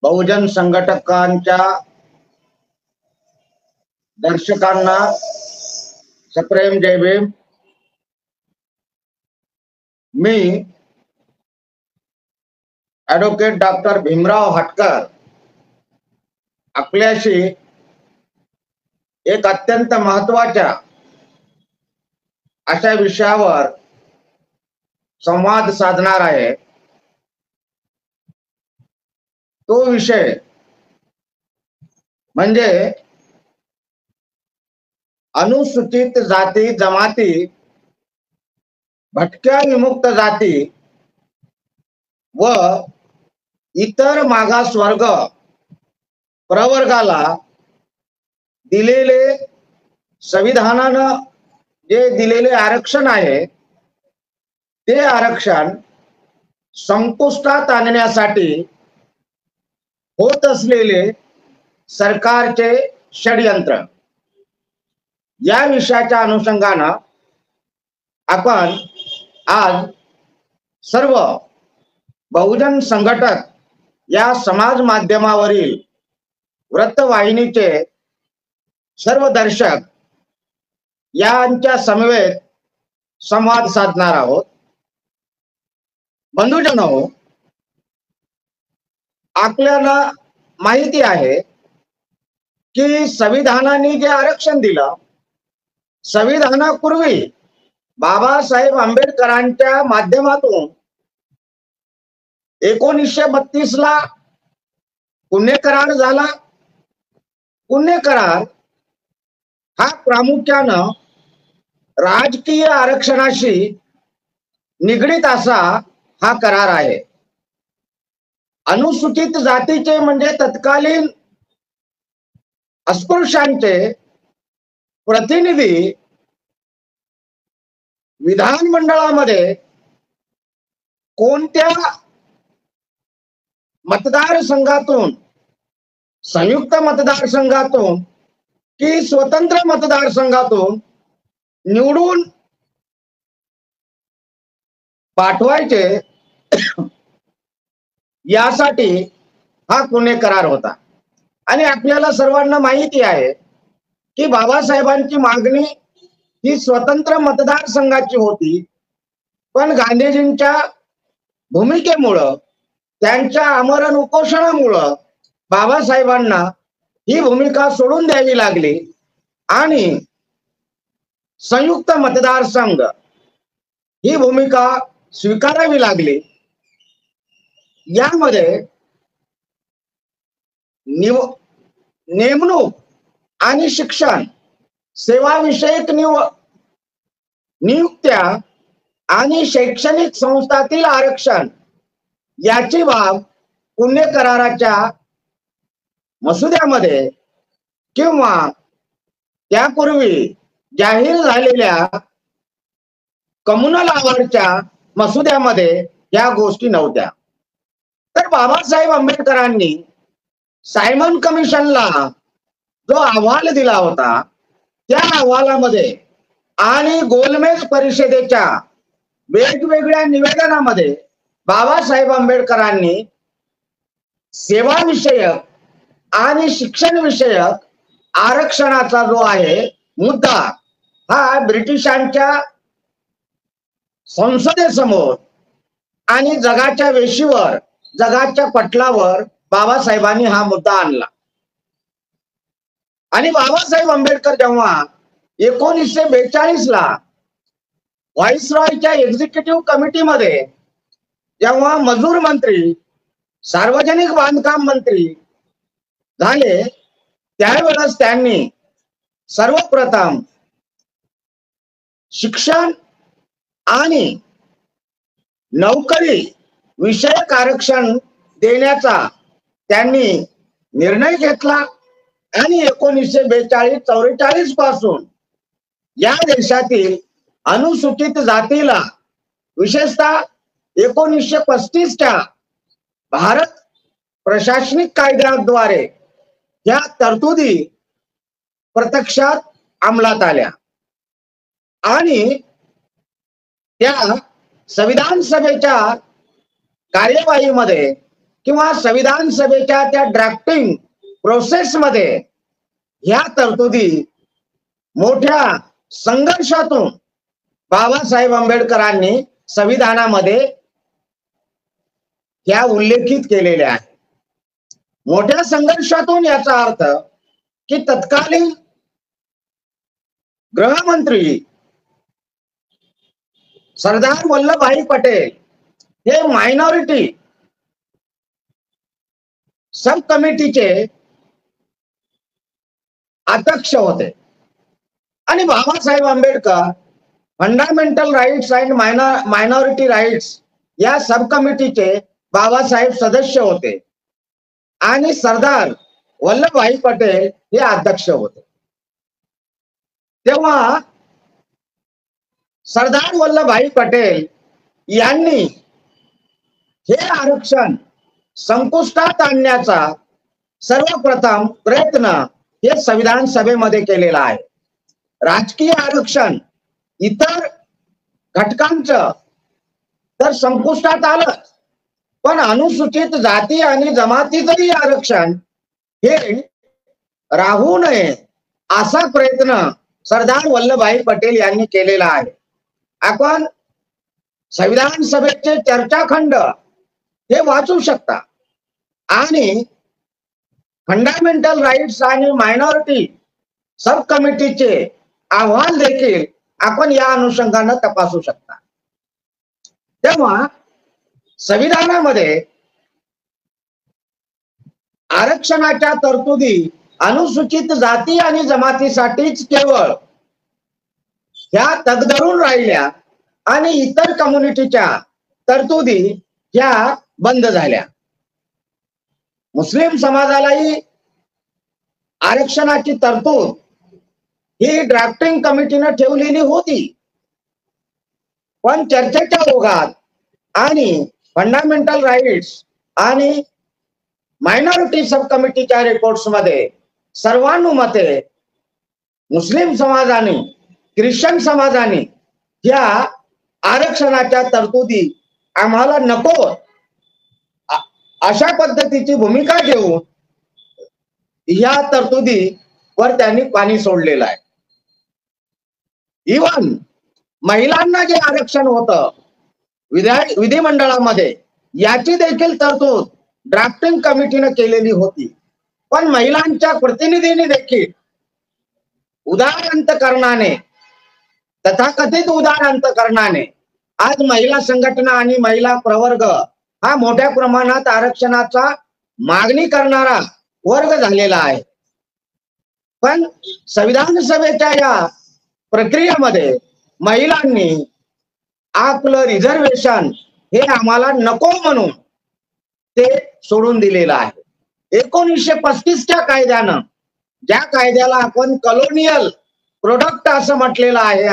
बहुजन संघटकांच्या दर्शकांना सप्रेम जय भीम। मी advocate doctor Bhimrao हटकर आपल्याशी एक अत्यंत महत्त्वाच्या अशा विषयावर संवाद साधणार आहे। तो विषय म्हणजे अनुसूचित जाती जमाती, भटक्या विमुक्त जाती व इतर मागासवर्ग प्रवर्गाला दिलेले संविधानानं जे दिलेले आरक्षण आहे ते आरक्षण संपुष्टात आणण्यासाठी होत असलेले सरकारचे षडयंत्र या विषयाच्या अनुषंगानं आपण आज सर्व बहुजन संघटक या समाज माध्यमावरील वृत्तवाहिनीचे सर्व दर्शक यांच्या समवेत संवाद साधणार आहोत। बंधुजनो, आपल्याला माहिती आहे की संविधानाने जे आरक्षण दिलं, संविधानापूर्वी बाबासाहेब आंबेडकरांच्या माध्यमातून 1932 ला पुणे करार झाला। पुणे करार हा प्रामुख्यानं राजकीय आरक्षणाशी निगडीत असा हा करार आहे। अनुसूचित जातीचे म्हणजे तत्कालीन अस्पृश्यांचे प्रतिनिधी विधानमंडळामध्ये कोणत्या मतदारसंघातून, संयुक्त मतदारसंघातून की स्वतंत्र मतदारसंघातून निवडून पाठवायचे यासाठी हा पुणे करार होता। आणि आपल्याला सर्वांना माहिती आहे की बाबासाहेबांची मागणी ही स्वतंत्र मतदारसंघाची होती, पण गांधीजींच्या भूमिकेमुळं, त्यांच्या आमरण उपोषणामुळं बाबासाहेबांना ही भूमिका सोडून द्यावी लागली आणि संयुक्त मतदारसंघ ही भूमिका स्वीकारावी लागली। यामध्ये नेमणूक आणि शिक्षण, सेवाविषयक नियुक्त्या आणि शैक्षणिक संस्थातील आरक्षण याची बाब पुणे कराराच्या मसुद्यामध्ये किंवा त्यापूर्वी जाहीर झालेल्या कम्युनल अवॉर्डच्या मसुद्यामध्ये या गोष्टी नव्हत्या। तर बाबासाहेब आंबेडकरांनी सायमन कमिशनला जो अहवाल दिला होता त्या अहवालामध्ये आणि गोलमेज परिषदेच्या वेगवेगळ्या निवेदनामध्ये बाबासाहेब आंबेडकरांनी सेवा विषयक आणि शिक्षण विषयक आरक्षणाचा जो आहे मुद्दा हा ब्रिटिशांच्या संसदेसमोर आणि जगाच्या वेशीवर, जगाच्या पटलावर बाबासाहेबांनी हा मुद्दा आणला। आणि बाबासाहेब आंबेडकर जेव्हा 1942 ला व्हाईसरॉयच्या एक्झिक्युटिव्ह कमिटीमध्ये जेव्हा मजूर मंत्री, सार्वजनिक बांधकाम मंत्री झाले, त्यावेळेस त्यांनी सर्वप्रथम शिक्षण आणि नोकरी विषयक आरक्षण देण्याचा त्यांनी निर्णय घेतला आणि 1942-44 पासून या देशातील अनुसूचित जातीला, विशेषतः 1935च्या भारत प्रशासनिक कायद्याद्वारे या तरतुदी प्रत्यक्षात अंमलात आल्या आणि त्या संविधान सभेच्या कार्यवाहीमध्ये किंवा संविधान सभेच्या त्या ड्राफ्टिंग प्रोसेसमध्ये ह्या तरतुदी मोठ्या संघर्षातून बाबासाहेब आंबेडकरांनी संविधानामध्ये ह्या उल्लेखित केलेल्या आहेत. मोठ्या संघर्षातून याचा अर्थ की तत्कालीन गृहमंत्री सरदार वल्लभभाई पटेल हे मायनॉरिटी सब कमिटीचे अध्यक्ष होते आणि Babasaheb Ambedkar fundamental rights and minority rights या सब कमिटीचे बाबासाहेब सदस्य होते आणि सरदार वल्लभभाई पटेल हे अध्यक्ष होते. तेव्हा सरदार वल्लभभाई पटेल यांनी हे आरक्षण संपुष्टात आणण्याचा सर्वप्रथम प्रयत्न हे संविधान सभेमध्ये केलेला आहे. राजकीय आरक्षण इतर घटकांचं तर संपुष्टात आलं, पण अनुसूचित जाती आणि जमातीचंही आरक्षण हे राहू नये असा प्रयत्न सरदार वल्लभभाई पटेल यांनी केलेला आहे. आपण संविधान सभेचे चर्चाखंड हे वाचू शकता आणि फंडामेंटल राईट्स आणि मायनॉरिटी सब कमिटीचे अहवाल देखील आपण या अनुषंगाने तपासू शकता. तेव्हा संविधानामध्ये आरक्षणाच्या तरतुदी अनुसूचित जाती आणि जमातीसाठीच केवळ ह्या तगधरून राहिल्या आणि इतर कम्युनिटीच्या तरतुदी ह्या बंद झाल्या. मुस्लिम समाजालाही आरक्षणाची तरतूद ही ड्राफ्टिंग कमिटीने ठेवलेली होती, पण चर्चेच्या ओघात आणि फंडामेंटल राईट्स आणि मायनॉरिटी सब कमिटीच्या रिपोर्ट्स मध्ये सर्वानुमते मुस्लिम समाजाने ख्रिश्चन समाजाने या आरक्षणाच्या तरतुदी आम्हाला नको अशा पद्धतीची भूमिका घेऊन या तरतुदीवर त्यांनी पाणी सोडलेलं आहे. इव्हन महिलांना जे आरक्षण होतं विधिमंडळामध्ये याची देखील तरतूद ड्राफ्टिंग कमिटीने केलेली होती, पण महिलांच्या प्रतिनिधींनी देखील उदार अंतकरणाने तथाकथित उदार अंतकरणाने आज महिला संघटना आणि महिला प्रवर्ग हा मोठ्या प्रमाणात आरक्षणाचा मागणी करणारा वर्ग झालेला आहे. पण संविधान सभेच्या या प्रक्रियेमध्ये महिलांनी आपलं रिझर्वेशन हे आम्हाला नको म्हणून ते सोडून दिलेलं आहे. 1935च्या कायद्यानं, ज्या कायद्याला आपण कॉलोनियल प्रोडक्ट असं म्हटलेलं आहे,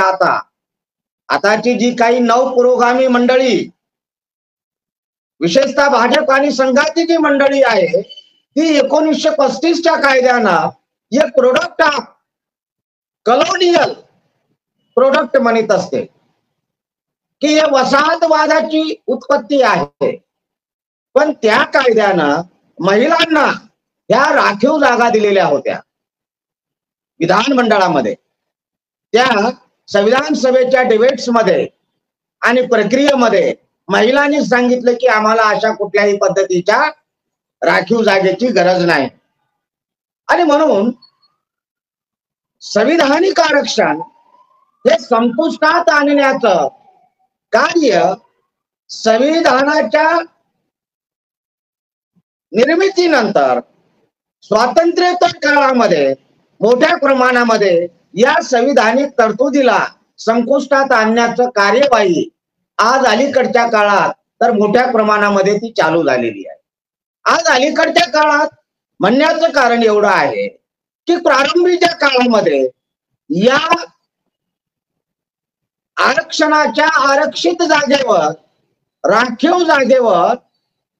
आताची जी काही नवपुरोगामी मंडळी, विशेषतः भाजप आणि संघाची जी मंडळी आहे ती 1935च्या कायद्यानं एक प्रोडक्ट ऑफ कॉलोनियल प्रोडक्ट म्हणत असते की हे वसाहतवादाची उत्पत्ती आहे. पण त्या कायद्यानं महिलांना ह्या राखीव जागा दिलेल्या होत्या विधानमंडळामध्ये. त्या संविधान सभेच्या डिबेट्स मध्ये आणि प्रक्रियेमध्ये महिलांनी सांगितलं की आम्हाला अशा कुठल्याही पद्धतीच्या राखीव जागेची गरज नाही. आणि म्हणून संविधानिक आरक्षण हे संपुष्टात आणण्याचं कार्य संविधानाच्या निर्मितीनंतर स्वातंत्र्योत्तर काळामध्ये मोठ्या प्रमाणामध्ये या संविधानिक तरतुदीला संपुष्टात आणण्याचं कार्यवाही आज अलीकडच्या काळात तर मोठ्या प्रमाणामध्ये ती चालू झालेली आहे. आज अलीकडच्या काळात म्हणण्याचं कारण एवढं आहे की प्रारंभीच्या काळामध्ये या आरक्षणाच्या आरक्षित जागेवर, राखीव जागेवर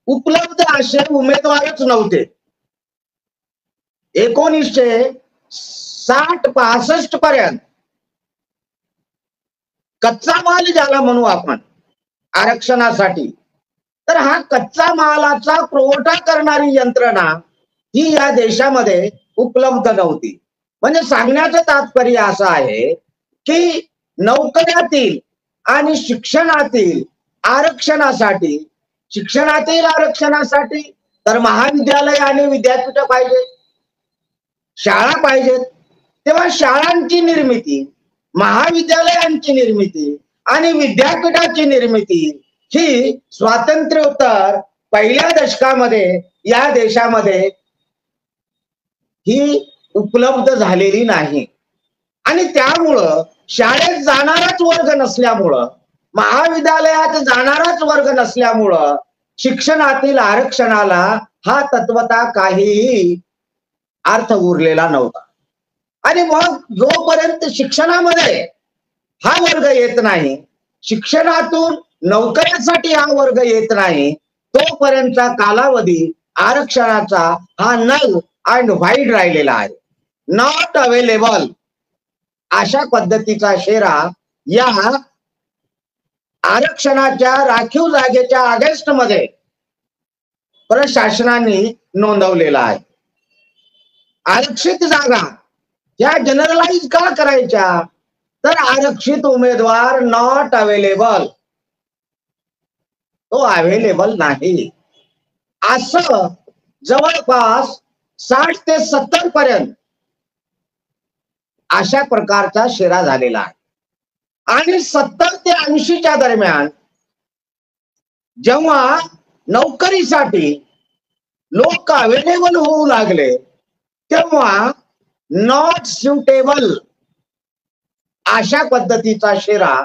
उपलब्ध असे उमेदवारच नव्हते. 1960-65 पर्यंत कच्चा माल ज्याला म्हणू आपण आरक्षणासाठी, तर हा कच्चा मालाचा पुरवठा करणारी यंत्रणा ही या देशामध्ये उपलब्ध नव्हती. म्हणजे सांगण्याचं तात्पर्य असं आहे की नोकऱ्यातील आणि शिक्षणातील आरक्षणासाठी तर महाविद्यालय आणि विद्यापीठ पाहिजे, शाळा पाहिजेत. तेव्हा शाळांची निर्मिती, महाविद्यालयांची निर्मिती आणि विद्यापीठाची निर्मिती ही स्वातंत्र्योत्तर पहिल्या दशकामध्ये या देशामध्ये ही उपलब्ध झालेली नाही. आणि त्यामुळं शाळेत जाणाराच वर्ग नसल्यामुळं, महाविद्यालयात जाणाराच वर्ग नसल्यामुळं शिक्षणातील आरक्षणाला हा तत्वता काहीही अर्थ उरलेला नव्हता. आणि मग जोपर्यंत शिक्षणामध्ये हा वर्ग येत नाही, शिक्षणातून नोकऱ्यासाठी हा वर्ग येत नाही, तोपर्यंतचा कालावधी आरक्षणाचा हा नल अँड व्हाईड राहिलेला आहे. नॉट अवेलेबल अशा पद्धतीचा शेरा या आरक्षणाच्या राखीव जागेच्या ऑगस्ट मध्ये प्रशासनाने नोंदवलेला आहे. आरक्षित जागा या जनरलाइज का करायच्या, तर आरक्षित उमेदवार नॉट अवेलेबल, तो अवेलेबल नाही, असं जवळपास 60 ते 70 पर्यंत अशा प्रकारचा शेरा झालेला आहे. आणि 70 ते 80च्या दरम्यान जेव्हा नोकरीसाठी लोक अवेलेबल होऊ लागले, तेव्हा नॉट सुटेबल अशा पद्धतीचा शेरा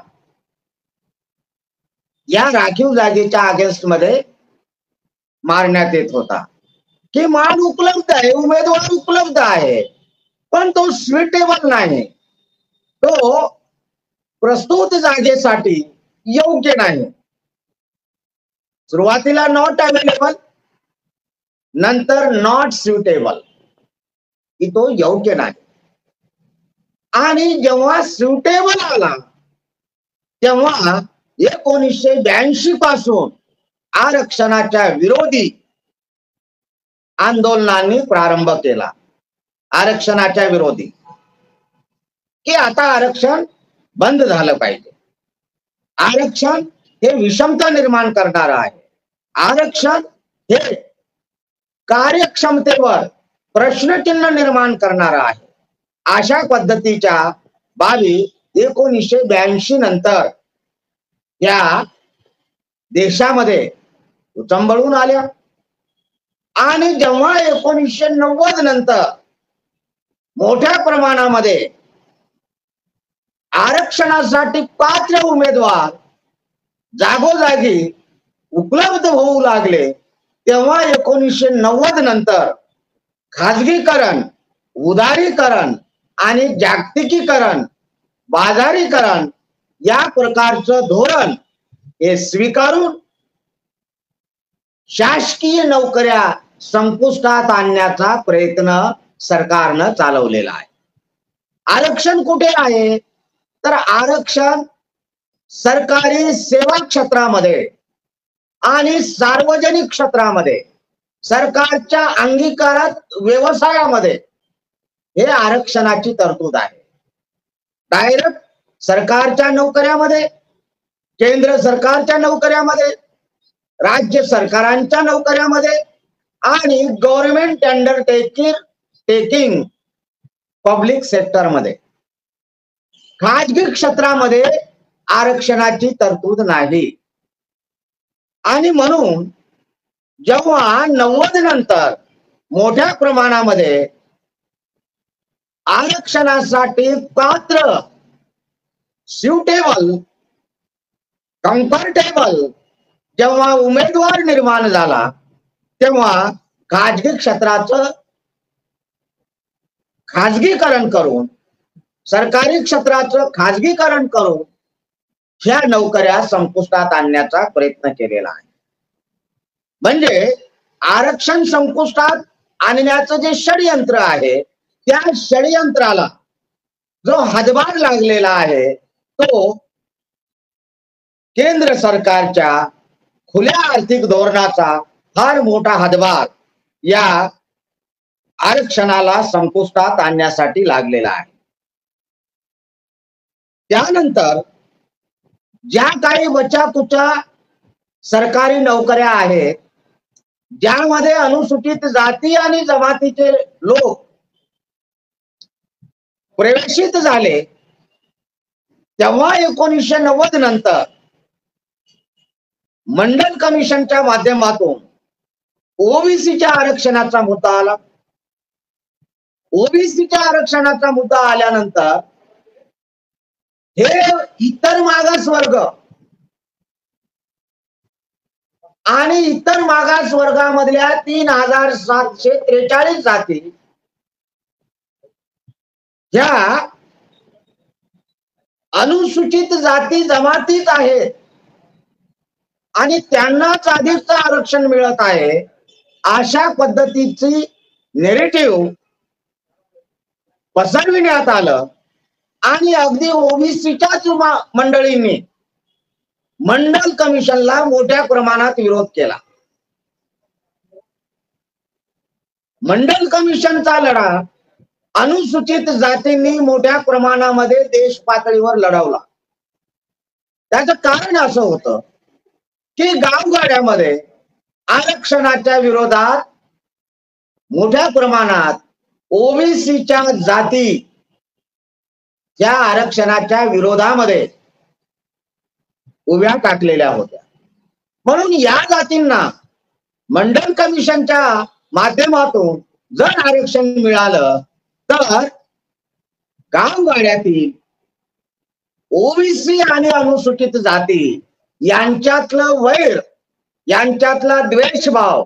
या राखीव जागेच्या ऑगस्ट मध्ये मारण्यात येत होता की मान उपलब्ध आहे, उमेदवार उपलब्ध आहे, पण तो सुटेबल नाही, तो प्रस्तुत जागेसाठी योग्य नाही. सुरुवातीला नॉट अवेलेबल, नंतर नॉट सुटेबल, की तो योग्य नाही. आणि जेव्हा सुटेबल आला तेव्हा 1982 पासून आरक्षणाच्या विरोधी आंदोलनांनी प्रारंभ केला. आरक्षणाच्या विरोधी, की आता आरक्षण बंद झालं पाहिजे. आरक्षण हे विषमता निर्माण करणार आहे. आरक्षण हे कार्यक्षमतेवर प्रश्नचिन्ह निर्माण करणार आहे. अशा पद्धतीच्या बाबी 1982 नंतर या देशामध्ये उचंबळून आल्या. आणि जेव्हा 1990 नंतर मोठ्या प्रमाणामध्ये आरक्षणासाठी पात्र उमेदवार जागोजागी उपलब्ध होऊ लागले, तेव्हा 1990 नंतर खाजगीकरण, उदारीकरण आणि जागतिकीकरण, बाजारीकरण या प्रकारचं धोरण हे स्वीकारून शासकीय नोकऱ्या संपुष्टात आणण्याचा प्रयत्न सरकारनं चालवलेला आहे. आरक्षण कुठे आहे, तर आरक्षण सरकारी सेवा क्षेत्रामध्ये आणि सार्वजनिक क्षेत्रामध्ये, सरकारच्या अंगीकारात व्यवसायामध्ये हे आरक्षणाची तरतूद आहे. डायरेक्ट सरकारच्या नोकऱ्यामध्ये, केंद्र सरकारच्या नोकऱ्यामध्ये, राज्य सरकारांच्या नोकऱ्यामध्ये आणि गव्हर्नमेंट अंडरटेकिंग पब्लिक सेक्टरमध्ये. खाजगी क्षेत्रामध्ये आरक्षणाची तरतूद नाही. आणि म्हणून जेव्हा 90 नंतर मोठ्या प्रमाणामध्ये आरक्षणासाठी पात्र, सुटेबल, कम्फर्टेबल जेव्हा उमेदवार निर्माण झाला, तेव्हा खाजगी क्षेत्राचं खाजगीकरण करून, सरकारी क्षेत्राचं खाजगीकरण करून ह्या नोकऱ्या संपुष्टात आणण्याचा प्रयत्न केलेला आहे. म्हणजे आरक्षण संपुष्टात आणण्याचं जे षडयंत्र आहे, त्या षडयंत्राला जो हातभार लागलेला आहे, तो केंद्र सरकारच्या खुल्या आर्थिक धोरणाचा फार मोठा हातभार या आरक्षणाला संपुष्टात आणण्यासाठी लागलेला आहे. त्यानंतर ज्या काही बचाकुचा सरकारी नोकऱ्या आहेत, ज्यामध्ये अनुसूचित जाती आणि जमातीचे लोक प्रवेशित झाले, तेव्हा 1990 नंतर मंडल कमिशनच्या माध्यमातून ओबीसीच्या आरक्षणाचा मुद्दा आला. ओबीसीच्या आरक्षणाचा मुद्दा आल्यानंतर हे इतर मागास वर्ग आणि इतर मागास वर्गामधल्या 3743 जाती ह्या अनुसूचित जाती जमातीत आहेत आणि त्यांनाच अधिकचं आरक्षण मिळत आहे, अशा पद्धतीची नेरेटिव्ह पसरविण्यात आलं आणि अगदी ओबीसीच्याच मंडळींनी मंडल कमिशनला मोठ्या प्रमाणात विरोध केला. मंडल कमिशनचा लढा अनुसूचित जातींनी मोठ्या प्रमाणामध्ये देश पातळीवर लढवला. त्याचं कारण असं होतं की गावगाड्यामध्ये आरक्षणाच्या विरोधात मोठ्या प्रमाणात ओबीसीच्या जाती या आरक्षणाच्या विरोधामध्ये उभ्या टाकलेल्या होत्या. म्हणून या जातींना मंडल कमिशनच्या माध्यमातून जर आरक्षण मिळालं तर गावगाड्यातील ओबीसी आणि अनुसूचित जाती यांच्यातलं वैर, यांच्यातला द्वेषभाव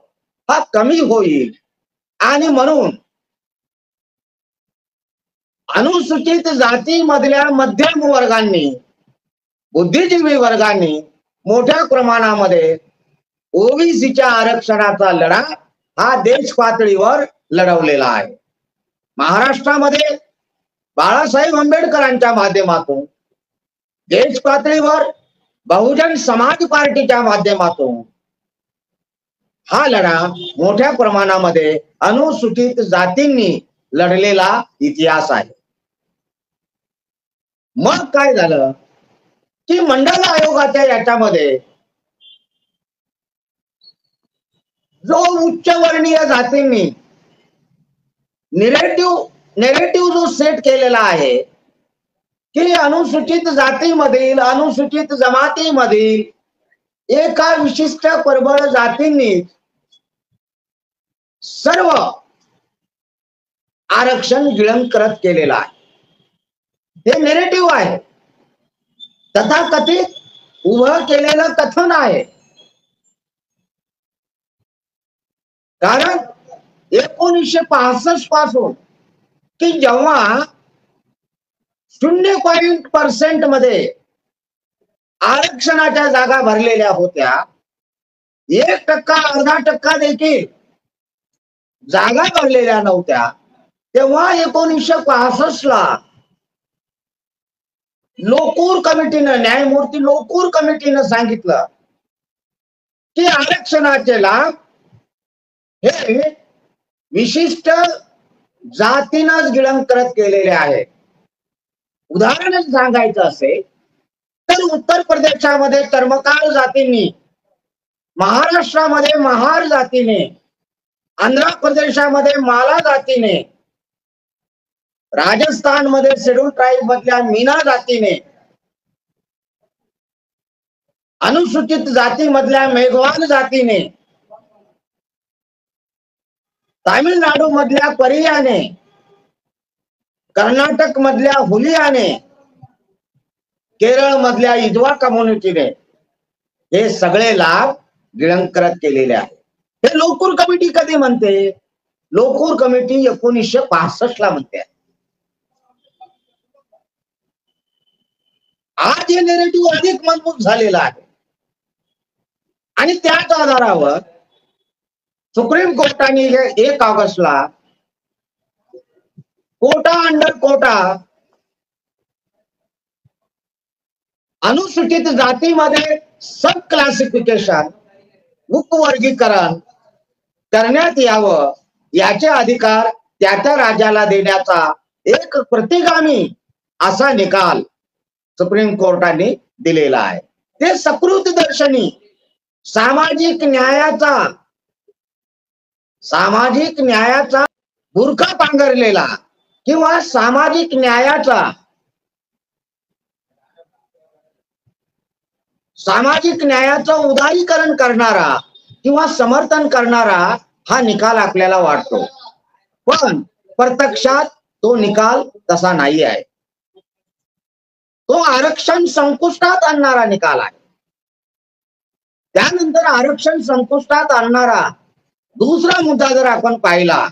हा कमी होईल आणि म्हणून अनुसूचित जाती मधल्या मध्यम वर्गांनी, बुद्धिजीवी वर्गांनी मोठ्या प्रमाणामध्ये ओबीसीच्या आरक्षणाचा लढा हा देश पातळीवर लढवलेला आहे. महाराष्ट्रामध्ये बाळासाहेब आंबेडकरांच्या माध्यमातून, देश पातळीवर बहुजन समाज पार्टीच्या माध्यमातून हा लढा मोठ्या प्रमाणामध्ये अनुसूचित जातींनी लढलेला इतिहास आहे. मग काय झालं की मंडल आयोगाच्या याच्यामध्ये जो उच्चवर्णीय जातींनी नेरेटिव्ह जो सेट केलेला आहे की अनुसूचित जातीमधील, अनुसूचित जमातीमधील एका विशिष्ट प्रबळ जातींनी सर्व आरक्षण गिळंकृत केलेलं आहे, हे नेरेटिव्ह आहे, तथाकथित उभं केलेलं कथन आहे. कारण 1965 पासून की जेव्हा 0% मध्ये आरक्षणाच्या जागा भरलेल्या होत्या, 1%, अर्धा टक्का देखील जागा भरलेल्या नव्हत्या, तेव्हा 1965 ला लोकूर कमिटीनं, न्यायमूर्ती लोकूर कमिटीनं सांगितलं की आरक्षणाचे लाभ हे विशिष्ट जातीनंच गिळंकृत केलेले आहेत. उदाहरण सांगायचं असेल तर उत्तर प्रदेशामध्ये चर्मकार जातींनी, महाराष्ट्रामध्ये महार जातीने, आंध्र प्रदेशामध्ये माला जातीने, राजस्थानमध्ये शेड्यूल ट्राईब मधल्या मीना जातीने, अनुसूचित जाती मधल्या मेघवाल जातीने, तामिळनाडू मधल्या परियाने, कर्नाटक मधल्या हुलियाने, केरळ मधल्या इजवा कम्युनिटीने हे सगळे लाभ गिळंकृत केलेले आहेत. हे लोकूर कमिटी कधी म्हणते? लोकूर कमिटी 1965 ला म्हणते. आज हे नेरेटिव्ह अधिक मजबूत झालेला आहे आणि त्याच आधारावर सुप्रीम कोर्टाने 1 ऑगस्टला कोटा अंडर कोटा अनुसूचित जातीमध्ये सब क्लासिफिकेशन उपवर्गीकरण करण्यात यावं याचे अधिकार त्या त्या राज्याला देण्याचा एक प्रतिगामी असा निकाल सुप्रीम कोर्टाने दिलेला आहे. ते सकृतदर्शनी सामाजिक न्यायाचा बुरखा पांघरलेला किंवा सामाजिक न्यायाचं उदारीकरण करणारा किंवा समर्थन करणारा हा निकाल आपल्याला वाटतो, पण प्रत्यक्षात तो निकाल तसा नाही आहे. तो आरक्षण संपुष्टात आणणारा निकाल आहे. त्यानंतर आरक्षण संपुष्टात आणणारा दुसरा मुद्दा जर आपण पाहिला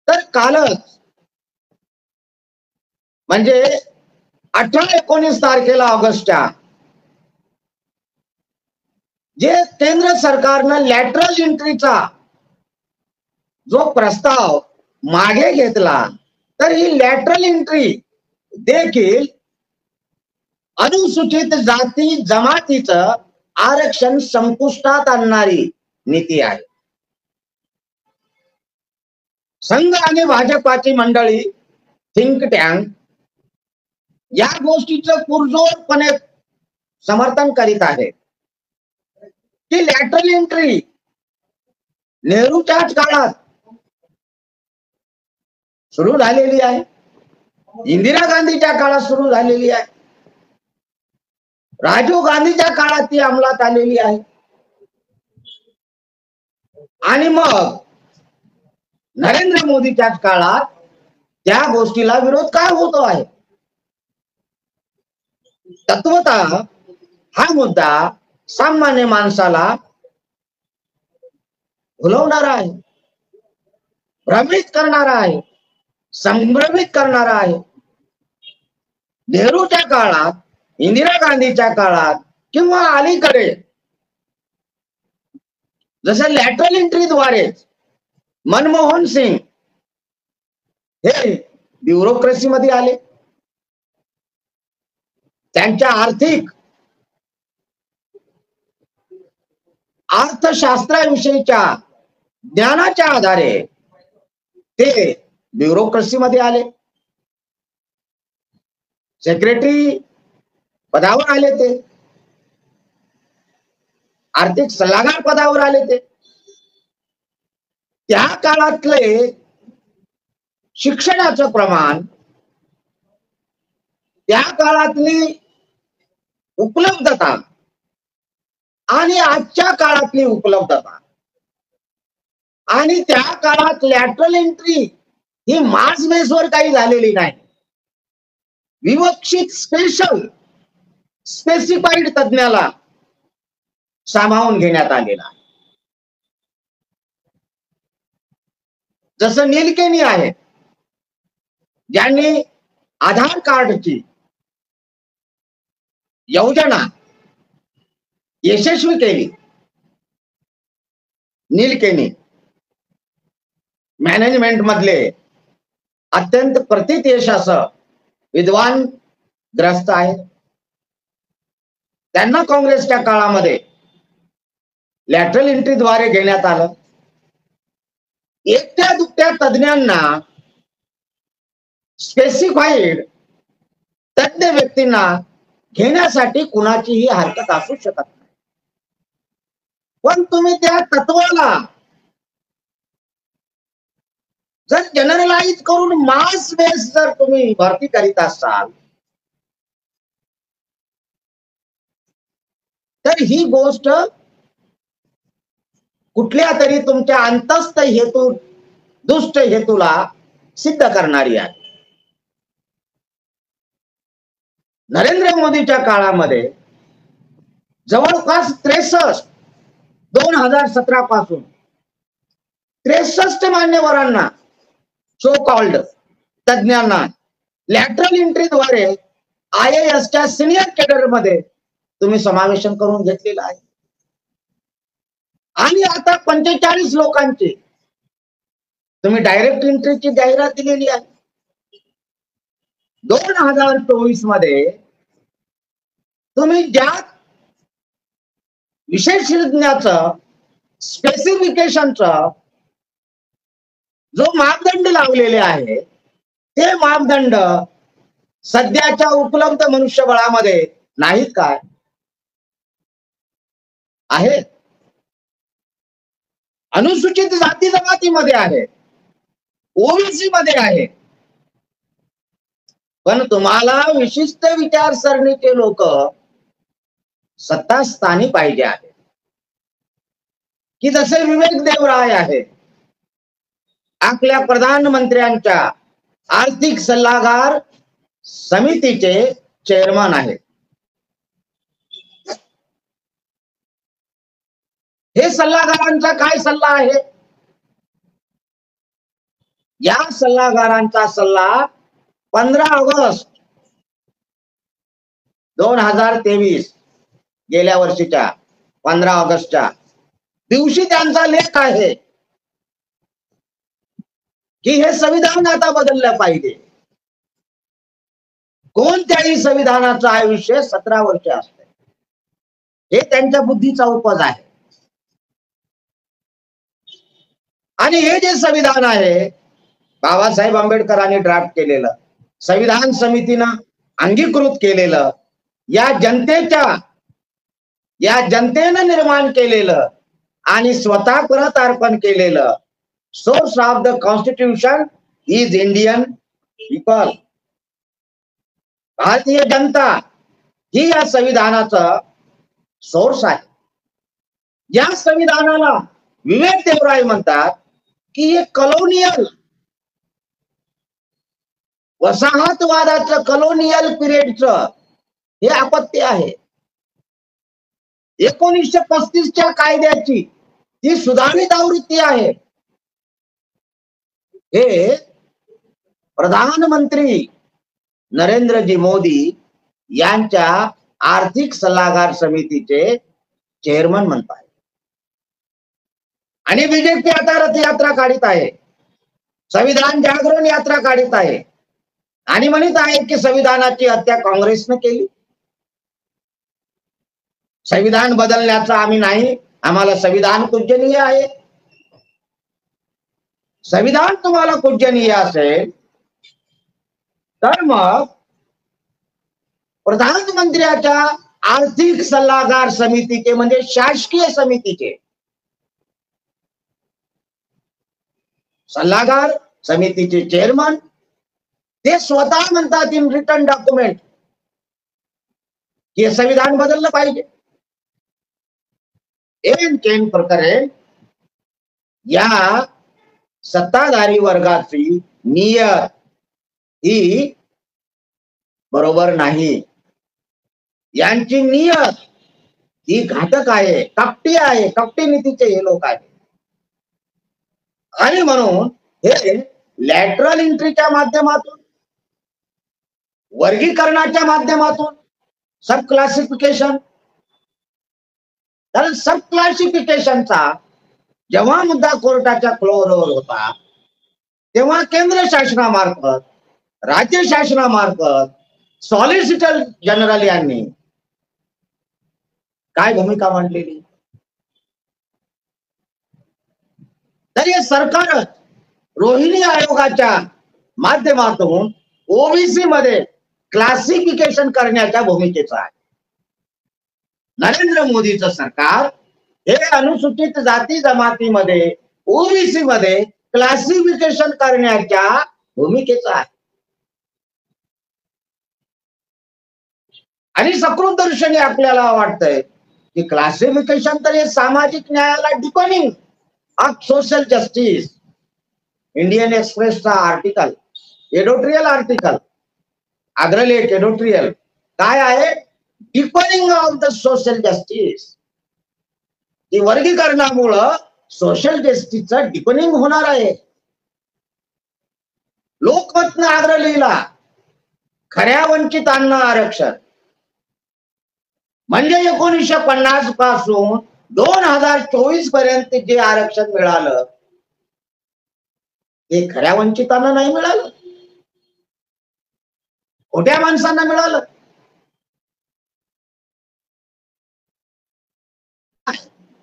तर कालच म्हणजे 18-19 तारखेला ऑगस्टच्या जे केंद्र सरकारनं लॅटरल एंट्रीचा जो प्रस्ताव मागे घेतला, तर ही लॅटरल एंट्री देखील अनुसूचित जाती जमातीचं आरक्षण संपुष्टात आणणारी नीती आहे. संघ आणि भाजपाची मंडळी, थिंक टँक या गोष्टीचं पुरजोरपणे समर्थन करीत आहे की लॅटरल एंट्री नेहरूच्याच काळात सुरू झालेली आहे, इंदिरा गांधीच्या काळात सुरू झालेली आहे, राजीव गांधीच्या काळात ती अंमलात आलेली आहे. आणि मग नरेंद्र मोदीच्याच काळात त्या गोष्टीला विरोध काय होतो आहे. तत्वतः हा मुद्दा सामान्य माणसाला भुलवणारा आहे, भ्रमित करणारा आहे, संभ्रमित करणारा आहे. नेहरूच्या काळात, इंदिरा गांधीच्या काळात किंवा अलीकडे जसं लॅटरल एंट्रीद्वारे मनमोहन सिंग हे ब्युरोक्रेसीमध्ये आले, त्यांच्या अर्थशास्त्राविषयीच्या ज्ञानाच्या आधारे ते ब्युरोक्रेसीमध्ये आले, सेक्रेटरी पदावर आले, ते आर्थिक सल्लागार पदावर आले. ते त्या काळातले शिक्षणाचं प्रमाण, त्या काळातली उपलब्धता आणि आजच्या काळातली उपलब्धता आणि त्या काळात लॅटरल एंट्री ही मास बेसवर काही झालेली नाही, विवक्षित स्पेसिफाईड तज्ञाला सामावून घेण्यात आलेला आहे. जसं नील केनी आहे, ज्यांनी आधार कार्डची योजना यशस्वी केली. नील केनी मॅनेजमेंट मधले अत्यंत प्रतित असं विद्वान ग्रस्त आहे. त्यांना काँग्रेसच्या काळामध्ये लॅटरल एंट्रीद्वारे घेण्यात आलं. एकट्या दुकट्या तज्ञांना, स्पेसिफाईड तज्ञ व्यक्तींना घेण्यासाठी कुणाचीही हरकत असू शकत नाही. पण तुम्ही त्या तत्वाला जर जनरलाइज करून मास बेस जर तुम्ही भरती करीत असाल तर ही गोष्ट कुठल्या तरी तुमच्या अंतस्थ हेतू, दुष्ट हेतूला सिद्ध करणारी आहे. नरेंद्र मोदीच्या काळामध्ये जवळपास 2017 पासून 63 मान्यवरांना, सो कॉल्ड तज्ञांना लॅटरल एंट्रीद्वारे IASच्या सिनियर कॅडर मध्ये तुम्ही समावेशन करून घेतलेला आहे. आणि आता 45 लोकांची तुम्ही डायरेक्ट एंट्रीची जाहिरात दिलेली आहे. 2024 मध्ये तुम्ही ज्या विशेषज्ञाचं स्पेसिफिकेशनचं जो मापदंड लावलेले आहे ते मापदंड सध्याच्या उपलब्ध मनुष्यबळामध्ये नाहीत काय? आहेत. अनुसूचित जाती जमातीमध्ये आहे, ओबीसी मध्ये आहे, पण तुम्हाला विशिष्ट विचारसरणीचे लोक सत्तास्थानी पाहिजे आहेत, की जसे विवेक देवराय आहेत, आपल्या प्रधानमंत्र्यांच्या आर्थिक सल्लागार समितीचे चेअरमन आहेत. हे सल्लागारांचा काय सल्ला आहे? या सल्लागारांचा सल्ला 15 ऑगस्ट 2023 गेल्या वर्षीच्या 15 ऑगस्टच्या दिवशी त्यांचा लेख आहे की हे संविधान आता बदललं पाहिजे. कोणत्याही संविधानाचं आयुष्य 17 वर्ष असते, हे त्यांच्या बुद्धीचा उपज आहे. आणि हे जे संविधान आहे बाबासाहेब आंबेडकरांनी ड्राफ्ट केलेलं, संविधान समितीनं अंगीकृत केलेलं, या जनतेनं निर्माण केलेलं आणि स्वतः परत अर्पण केलेलं source of the constitution is Indian people. Bharatiya Janata ही या संविधानाचा सोर्स आहे. या संविधानाला विवेक देवराय म्हणतात की हे कॉलोनियल वसाहतवादाचं, कॉलोनियल पिरियडचं हे अपत्य आहे. 1935च्या कायद्याची ती सुधारित आवृत्ती आहे. हे प्रधानमंत्री नरेंद्रजी मोदी यांच्या आर्थिक सल्लागार समितीचे चेअरमन म्हणतात. आणि बीजेपी आता रथयात्रा काढत आहे, संविधान जागरण यात्रा काढत आहे आणि म्हणत आहे की संविधानाची हत्या काँग्रेसनं केली. संविधान बदलण्याचं आम्ही नाही, आम्हाला संविधान पूजनीय आहे. संविधान तुम्हाला पूजनीय असेल तर मग प्रधानमंत्र्याच्या आर्थिक सल्लागार समितीचे म्हणजे शासकीय समितीचे सल्लागार समितीचे चेअरमन ते स्वतः म्हणतात इन रिटर्न डॉक्युमेंट की संविधान बदललं पाहिजे. केन प्रकारे या सत्ताधारी वर्गाची नियत ही बरोबर नाही. यांची नियत ही घातक आहे, कपटी आहे, कपटी नीतीचे हे लोक आहेत. आणि म्हणून हे लॅटरल एंट्रीच्या माध्यमातून, वर्गीकरणाच्या माध्यमातून, सब क्लासिफिकेशन, कारण सब क्लासिफिकेशनचा जेव्हा मुद्दा कोर्टाच्या फ्लोअरवर होता तेव्हा केंद्र शासनामार्फत, राज्य शासनामार्फत सॉलिसिटर जनरल यांनी काय भूमिका मांडलेली? तर हे सरकार रोहिणी आयोगाच्या माध्यमातून ओबीसी मध्ये क्लासिफिकेशन करण्याच्या भूमिकेचं आहे. नरेंद्र मोदीचं सरकार हे अनुसूचित जाती जमातीमध्ये, ओबीसी मध्ये क्लासिफिकेशन करण्याच्या भूमिकेचं आहे. आणि सकृतदर्शनी आपल्याला वाटतंय की क्लासिफिकेशन तर हे सामाजिक न्यायाला deepening of social justice. Indian एक्सप्रेसचा आर्टिकल, एडिटोरियल आर्टिकल, अग्रलेख एडिटोरियल काय आहे? Deepening of the social justice. की वर्गीकरणामुळं सोशल जस्टिसचं डिपनिंग होणार आहे. लोकमतनं आग्रह लिहिला, खऱ्या वंचितांना आरक्षण. म्हणजे 1950 पासून 2024 पर्यंत जे आरक्षण मिळालं ते खऱ्या वंचितांना नाही मिळालं, खोट्या माणसांना मिळालं.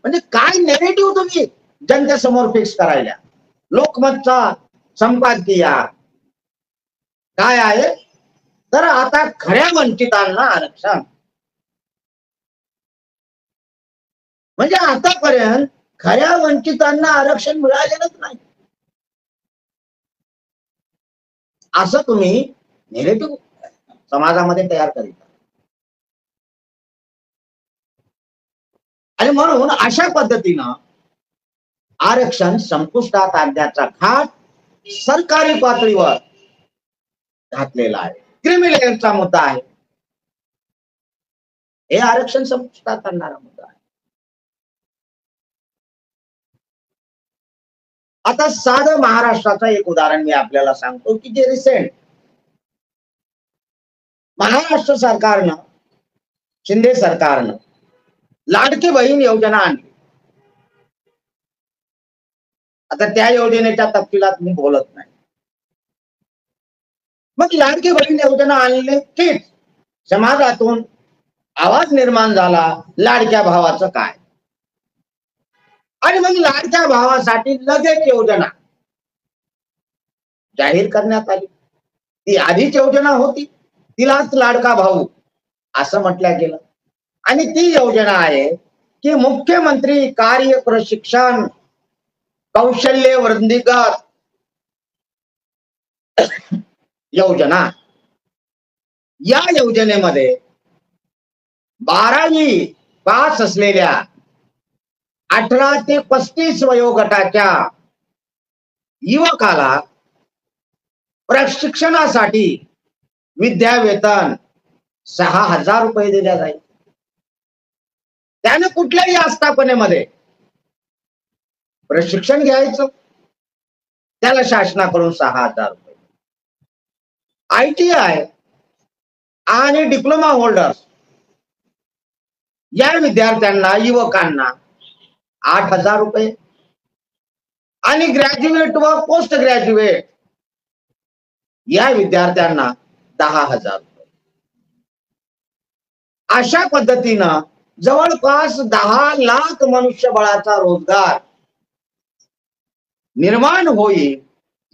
म्हणजे काय नेरेटिव्ह तुम्ही जनतेसमोर फिक्स करायला? लोकमतचा संपादकीय काय आहे? तर आता खऱ्या वंचितांना आरक्षण, म्हणजे आतापर्यंत खऱ्या वंचितांना आरक्षण मिळालेलंच नाही, असं तुम्ही नेरेटिव्ह समाजामध्ये तयार करीत. आणि म्हणून अशा पद्धतीनं आरक्षण संपुष्टात आणण्याचा घाट सरकारी पातळीवर घातलेला आहे. क्रीमी लेअरचा मुद्दा आहे, हे आरक्षण संपुष्टात आणणारा मुद्दा आहे. आता साधं महाराष्ट्राचं एक उदाहरण मी आपल्याला सांगतो की जे रिसेंट महाराष्ट्र सरकारनं, शिंदे सरकारनं लाडकी बहीण योजना आणली. आता त्या योजनेच्या तपशिलात मी बोलत नाही. मग लाडकी बहीण योजना आणली की समाजातून आवाज निर्माण झाला, लाडक्या भावाचं काय? आणि मग लाडक्या भावासाठी लगेच योजना जाहीर करण्यात आली. ती आधीच योजना होती, तिलाच लाडका भाऊ असं म्हटलं गेलं. आणि ती योजना आहे की मुख्यमंत्री कार्य प्रशिक्षण कौशल्य वृद्धिगत योजना. या योजनेमध्ये 12वी पास असलेल्या 18 ते 35 वयोगटाच्या युवकाला प्रशिक्षणासाठी विद्यावेतन 6,000 रुपये दिल्या जाईल. त्याने कुठल्याही आस्थापनेमध्ये प्रशिक्षण घ्यायचं, त्याला शासनाकडून 6,000 रुपये. ITI आणि डिप्लोमा होल्डर्स या विद्यार्थ्यांना, युवकांना 8,000 रुपये आणि ग्रॅज्युएट व पोस्ट ग्रॅज्युएट या विद्यार्थ्यांना 10,000 रुपये. अशा पद्धतीनं जवळपास 10 लाख मनुष्यबळाचा रोजगार निर्माण होईल.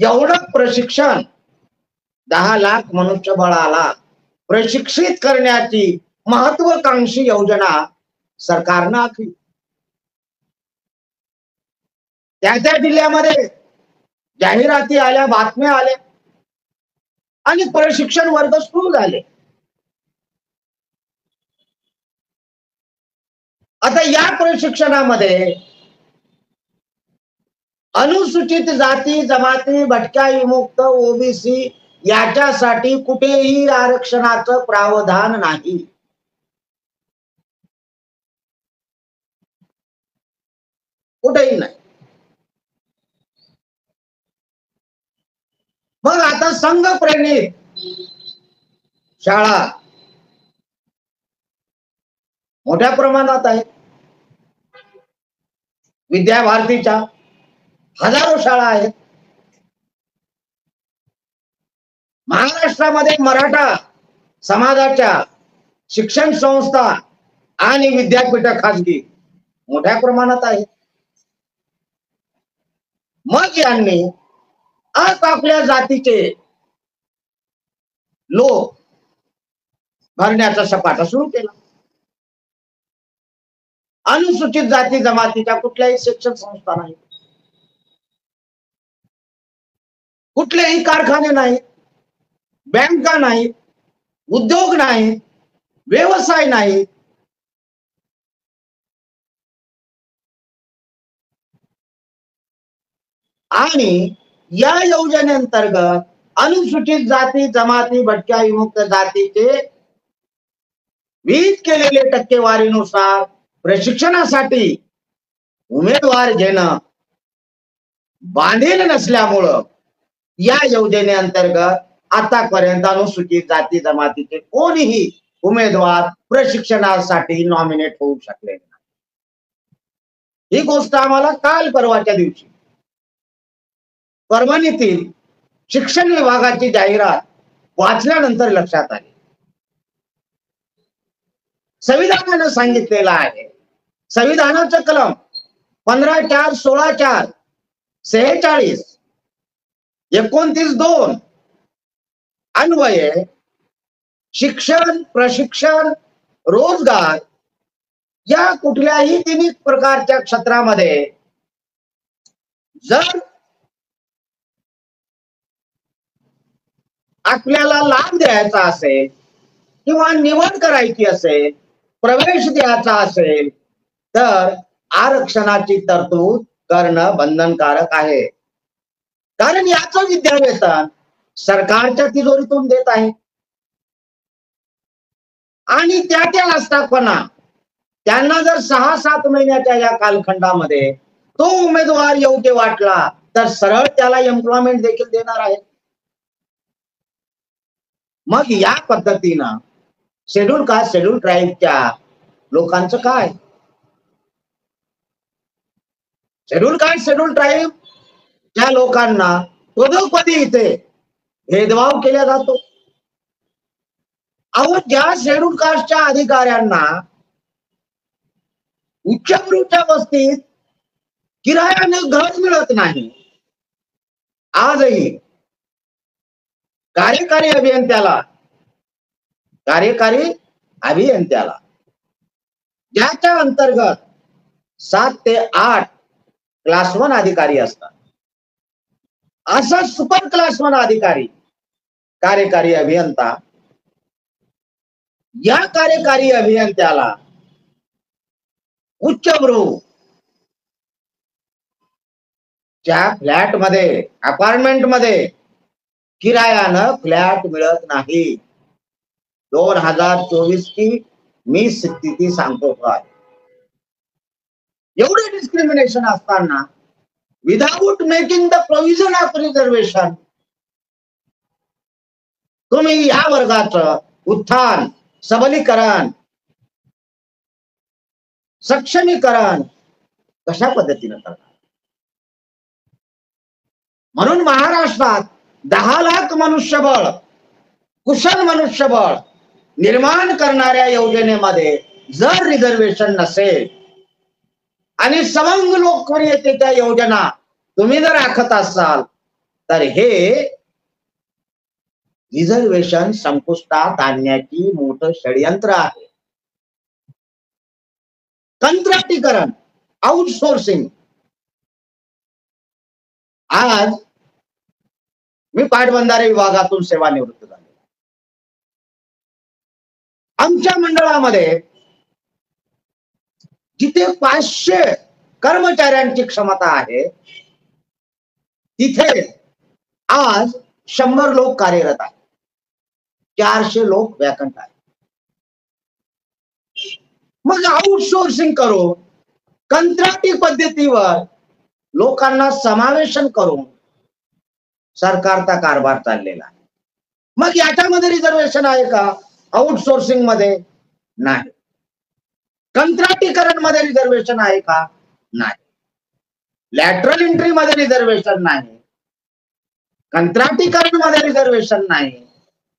एवढं प्रशिक्षण 10 लाख मनुष्यबळाला प्रशिक्षित करण्याची महत्वाकांक्षी योजना सरकारनं आखली. त्या जिल्ह्यामध्ये जाहिराती आल्या, बातम्या आल्या आणि प्रशिक्षण वर्ग सुरू झाले. आता या प्रशिक्षणामध्ये अनुसूचित जाती जमाती, भटक्या विमुक्त, ओबीसी याच्यासाठी कुठेही आरक्षणाचं प्रावधान नाही. कुठेही नाही. मग आता संघ प्रेरित शाळा मोठ्या प्रमाणात आहेत. विद्याभारतीच्या हजारो शाळा आहेत. महाराष्ट्रामध्ये मराठा समाजाच्या शिक्षण संस्था आणि विद्यापीठ खाजगी मोठ्या प्रमाणात आहेत. मग यांनी आपापल्या जातीचे लोक भरण्याचा सपाटा सुरू केला. अनुसूचित जाती जमातीच्या कुठल्याही शिक्षण संस्था नाही, कुठलेही कारखाने नाहीत, बँका नाहीत, उद्योग नाहीत, व्यवसाय नाहीत. आणि या योजनेअंतर्गत अनुसूचित जाती जमाती, भटक्या विमुक्त जातीचे विहित केलेले टक्केवारीनुसार प्रशिक्षणासाठी उमेदवार घेणं बांधील नसल्यामुळं या योजनेअंतर्गत आतापर्यंत अनुसूचित जाती जमातीचे कोणीही उमेदवार प्रशिक्षणासाठी नॉमिनेट होऊ शकले नाही. ही गोष्ट आम्हाला काल परवाच्या दिवशी परभणीतील शिक्षण विभागाची जाहिरात वाचल्यानंतर लक्षात आली. संविधानानं सांगितलेलं आहे संविधानाचं कलम 15/4, 16/4, 46, 29/2 अन्वये शिक्षण, प्रशिक्षण, रोजगार या कुठल्याही तिन्ही प्रकारच्या क्षेत्रामध्ये जर आपल्याला लाभ द्यायचा असेल किंवा निवड करायची असेल, प्रवेश द्यायचा असेल, तर आरक्षणाची तरतूद करणं बंधनकारक आहे. कारण याचं विद्यावेतन सरकारच्या तिजोरीतून देत आहे आणि त्या आस्थापना त्यांना जर 6-7 महिन्याच्या या कालखंडामध्ये तो उमेदवार योग्य वाटला तर सरळ त्याला एम्प्लॉयमेंट देखील देणार आहे. मग या पद्धतीनं शेड्यूल कास्ट, शेड्यूल ट्राईबच्या लोकांचं काय? शेड्यूल कास्ट, शेड्यूल ट्राईब त्या लोकांना पदोपदी इथे भेदभाव केला जातो. अहो, ज्या शेड्यूल कास्टच्या अधिकाऱ्यांना उच्चभ्रूच्या वस्तीत किरायाने घर मिळत नाही, आजही कार्यकारी अभियंत्याला ज्याच्या अंतर्गत 7 ते 8 क्लास 1 अधिकारी असतात, असा सुपर क्लास 1 अधिकारी कार्यकारी अभियंता, या कार्यकारी अभियंत्याला उच्चभ्रू च्या फ्लॅट मध्ये, अपार्टमेंट मध्ये किरायानं फ्लॅट मिळत नाही. 2024 ची मी स्थिती सांगतो. एवढे डिस्क्रिमिनेशन असताना without making the provision of reservation तुम्ही या वर्गाचं उत्थान, सबलीकरण, सक्षमीकरण कशा पद्धतीने करणार? म्हणून महाराष्ट्रात 10 लाख मनुष्यबळ, कुशल मनुष्यबळ निर्माण करणाऱ्या योजनेमध्ये जर रिझर्वेशन नसेल आणि समंग लोकप्रियतेच्या योजना तुम्ही जर आखत असाल तर हे रिझर्वेशन संपुष्टात आणण्याची मोठं षडयंत्र आहे. कंत्राटीकरण, आउटसोर्सिंग. आज मी पाटबंधारे विभागातून सेवानिवृत्त झालो. आमच्या मंडळामध्ये जिथे 500 कर्मचाऱ्यांची क्षमता आहे तिथे आज 100 लोक कार्यरत आहेत, 400 लोक वॅकंट आहेत. मग आउटसोर्सिंग करून कंत्राटी पद्धतीवर लोकांना समावेशन करून सरकारचा कारभार चाललेला आहे. मग याच्यामध्ये रिझर्वेशन आहे का? आउटसोर्सिंग मध्ये नाही. कंत्राटीकरण मध्ये रिझर्वेशन आहे का? नाही. लॅटरल एंट्री मध्ये रिझर्वेशन नाही, कंत्राटीकरण मध्ये रिझर्वेशन नाही,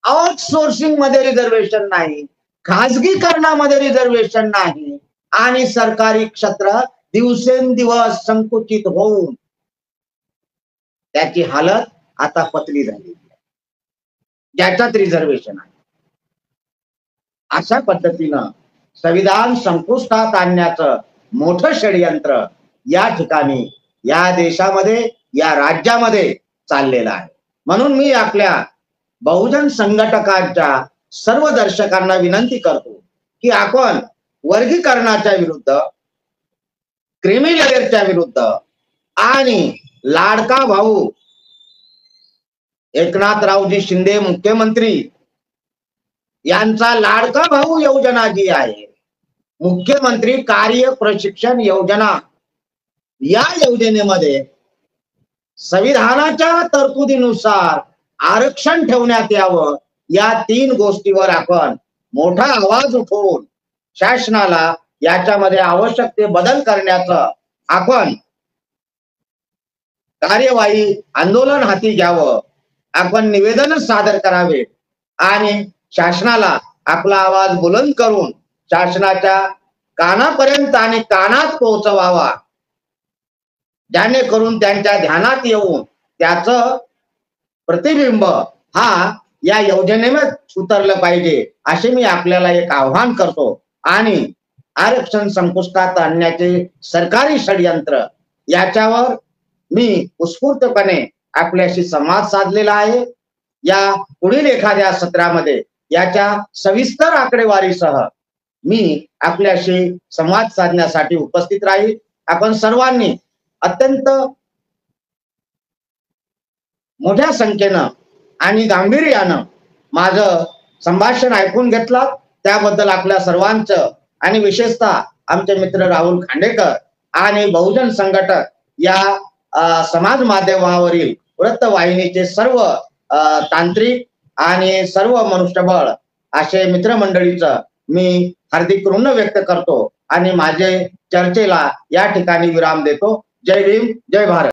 आउटसोर्सिंग मध्ये रिझर्वेशन नाही, खाजगीकरणामध्ये रिझर्वेशन नाही आणि सरकारी क्षेत्र दिवसेंदिवस संकुचित होऊन त्याची हालत आता पतली झालेली आहे, ज्याच्यात रिझर्वेशन आहे. अशा पद्धतीनं संविधान संपुष्टात आणण्याचं मोठं षडयंत्र या ठिकाणी, या देशामध्ये, या राज्यामध्ये चाललेलं आहे. म्हणून मी आपल्या बहुजन संघटकांच्या सर्व दर्शकांना विनंती करतो की आपण वर्गीकरणाच्या विरुद्ध, क्रीमी लेअरच्या विरुद्ध आणि लाडका भाऊ एकनाथरावजी शिंदे मुख्यमंत्री यांचा लाडका भाऊ योजना जी आहे, मुख्यमंत्री कार्य प्रशिक्षण योजना, या योजनेमध्ये संविधानाच्या तरतुदीनुसार आरक्षण ठेवण्यात यावं. या 3 गोष्टीवर आपण मोठा आवाज उठवून शासनाला याच्यामध्ये आवश्यक ते बदल करण्याचं आपण कार्यवाही, आंदोलन हाती घ्यावं. आपण निवेदन सादर करावे आणि शासनाला आपला आवाज बुलंद करून शासनाच्या कानापर्यंत आणि कानात पोहोचवावा, जेणेकरून त्यांच्या ध्यानात येऊन त्याचं प्रतिबिंब हा या योजनेमध्ये उतरलं पाहिजे, असे मी आपल्याला एक आव्हान करतो. आणि आरक्षण संपुष्टात आणण्याचे सरकारी षडयंत्र याच्यावर मी उत्स्फूर्तपणे आपल्याशी संवाद साधलेला आहे. या पुढील एखाद्या सत्रामध्ये याच्या सविस्तर आकडेवारीसह मी आपल्याशी संवाद साधण्यासाठी उपस्थित राहील. आपण सर्वांनी अत्यंत मोठ्या संख्येनं आणि गांभीर्यानं माझं संभाषण ऐकून घेतलं, त्याबद्दल आपल्या सर्वांचं आणि विशेषतः आमचे मित्र राहुल खांडेकर आणि बहुजन संघटक या समाज माध्यमावरील वृत्तवाहिनीचे सर्व तांत्रिक आणि सर्व मनुष्यबळ असे मित्रमंडळीचं मी हार्दिक ऋण व्यक्त करतो आणि माझे चर्चेला या ठिकाणी विराम देतो. जय भीम, जय भारत.